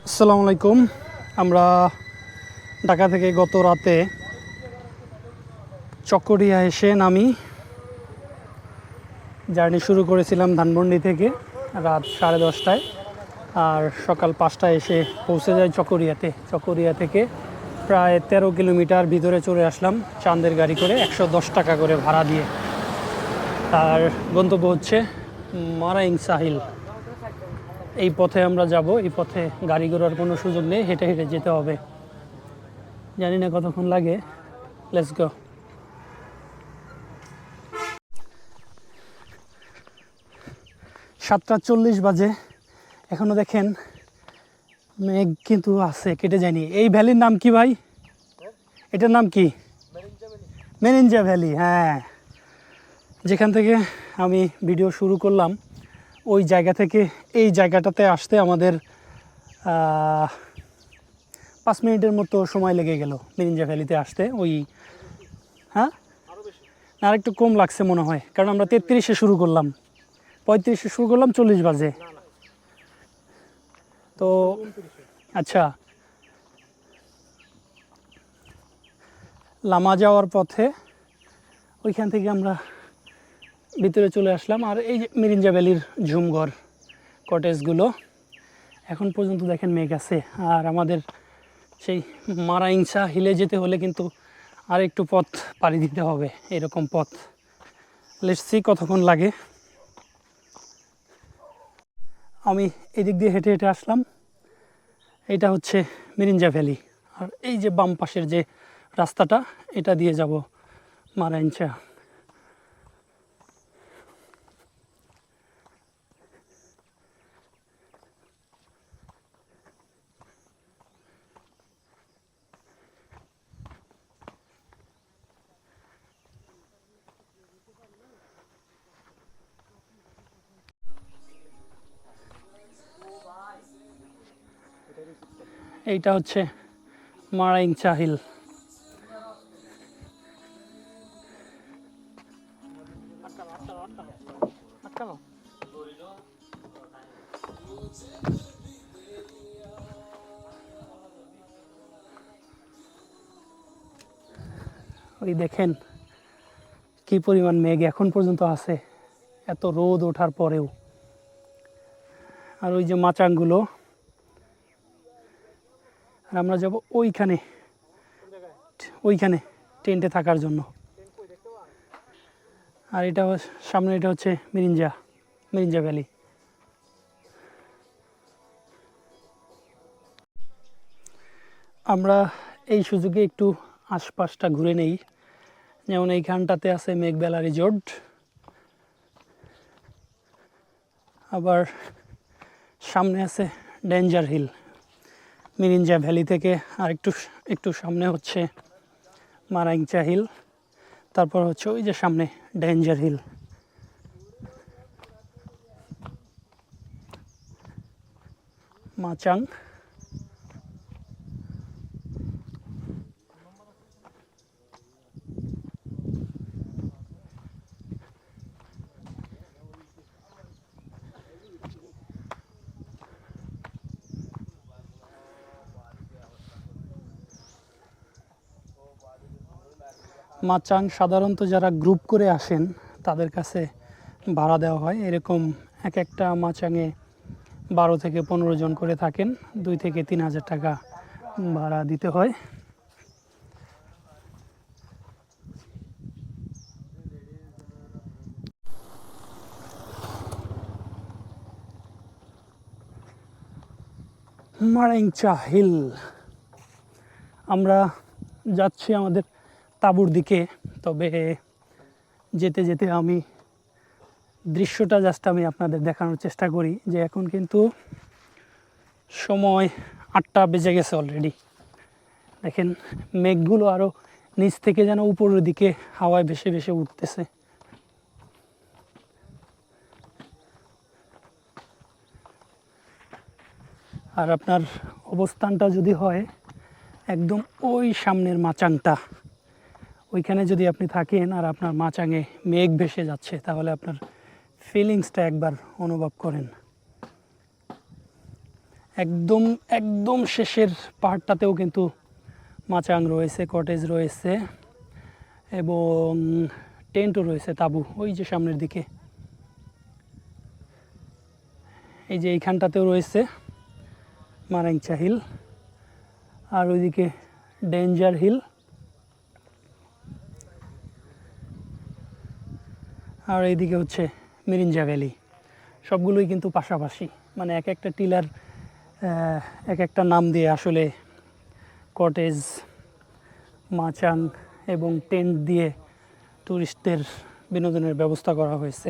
আসসালামু আলাইকুম। আমরা ঢাকা থেকে গত রাতে চকরিয়া এসে নামি। জার্নি শুরু করেছিলাম ধানমন্ডি থেকে রাত 10:30টায়, আর সকাল 5টায় এসে পৌঁছে যাই চকরিয়াতে। চকরিয়া থেকে প্রায় 13 কিলোমিটার ভিতরে চলে আসলাম চাঁদের গাড়ি করে, 110 টাকা করে ভাড়া দিয়ে। আর গন্তব্য হচ্ছে মারাইং সাহিল। এই পথে আমরা যাব। এই পথে গাড়ি ঘোড়ার কোনো সুযোগ নেই, হেঁটে হেঁটে যেতে হবে। জানি না কতক্ষণ লাগে। Let's go. 7:40 বাজে, এখনো দেখেন মেঘ কিন্তু আছে, কেটে যায়নি। এই ভ্যালির নাম কি ভাই? এটার নাম কি? মেরিঞ্জা ভ্যালি। হ্যাঁ, যেখান থেকে আমি ভিডিও শুরু করলাম ওই জায়গা থেকে এই জায়গাটাতে আসতে আমাদের 5 মিনিটের মতো সময় লেগে গেল মেরিঞ্জা ভ্যালিতে আসতে। ওই হ্যাঁ, আর একটু কম লাগছে মনে হয়, কারণ আমরা 33-এ শুরু করলাম, 35-এ শুরু করলাম, 40 বাজে। তো আচ্ছা, লামা যাওয়ার পথে ওইখান থেকে আমরা ভিতরে চলে আসলাম। আর এই যে মেরিঞ্জা ভ্যালির ঝুমঘর কটেজগুলো, এখন পর্যন্ত দেখেন মেঘ আছে। আর আমাদের সেই মারাইংসা হিলে যেতে হলে কিন্তু আর একটু পথ পাড়ি দিতে হবে, এরকম পথ। লেটস সি কতক্ষণ লাগে। আমি এদিক দিয়ে হেঁটে হেঁটে আসলাম। এটা হচ্ছে মেরিঞ্জা ভ্যালি। আর এই যে বাম পাশের যে রাস্তাটা, এটা দিয়ে যাব মারাইংসা। এইটা হচ্ছে মারাইংসা হিল। ওই দেখেন কি পরিমাণ মেঘ এখন পর্যন্ত আছে, এত রোদ ওঠার পরেও। আর ওই যে মাচাংগুলো। আর আমরা যাব ওইখানে, ওইখানে টেন্টে থাকার জন্য। আর এটা সামনে, এটা হচ্ছে মেরিঞ্জা, মেরিঞ্জা ভ্যালি। আমরা এই সুযোগে একটু আশপাশটা ঘুরে নেই। যেমন এইখানটাতে আছে মেঘবেলা রিজোর্ট, আবার সামনে আছে ডেঞ্জার হিল। মেরিঞ্জা ভ্যালি থেকে আর একটু সামনে হচ্ছে মারাইংসা হিল, তারপর হচ্ছে ওই যে সামনে ডেঞ্জার হিল। মাচাং। মাচাং সাধারণত যারা গ্রুপ করে আসেন তাদের কাছে ভাড়া দেওয়া হয়। এরকম এক একটা মাচাঙে 12 থেকে 15 জন করে থাকেন, 2 থেকে 3 হাজার টাকা ভাড়া দিতে হয়। মারাইংচা হিল। আমরা যাচ্ছি আমাদের তাঁবুর দিকে। তবে যেতে যেতে আমি দৃশ্যটা জাস্ট আমি আপনাদের দেখানোর চেষ্টা করি যে এখন কিন্তু সময় 8টা বেজে গেছে অলরেডি। দেখেন মেঘগুলো আরও নিচ থেকে যেন উপরের দিকে হাওয়ায় ভেসে ভেসে উঠতেছে। আর আপনার অবস্থানটা যদি হয় একদম ওই সামনের মাচাংটা, ওইখানে যদি আপনি থাকেন আর আপনার মাচাঙে মেঘ ভেসে যাচ্ছে, তাহলে আপনার ফিলিংসটা একবার অনুভব করেন। একদম একদম শেষের পাহাড়টাতেও কিন্তু মাচাং রয়েছে, কটেজ রয়েছে এবং টেন্টও রয়েছে, তাঁবু ওই যে সামনের দিকে। এই যে এইখানটাতেও রয়েছে মারাংচা হিল, আর ওইদিকে ডেঞ্জার হিল, আর এইদিকে হচ্ছে মিরিঞ্জা ভ্যালি। সবগুলোই কিন্তু পাশাপাশি, মানে এক একটা টিলার এক একটা নাম দিয়ে আসলে কটেজ, মাচাং এবং টেন্ট দিয়ে টুরিস্টদের বিনোদনের ব্যবস্থা করা হয়েছে।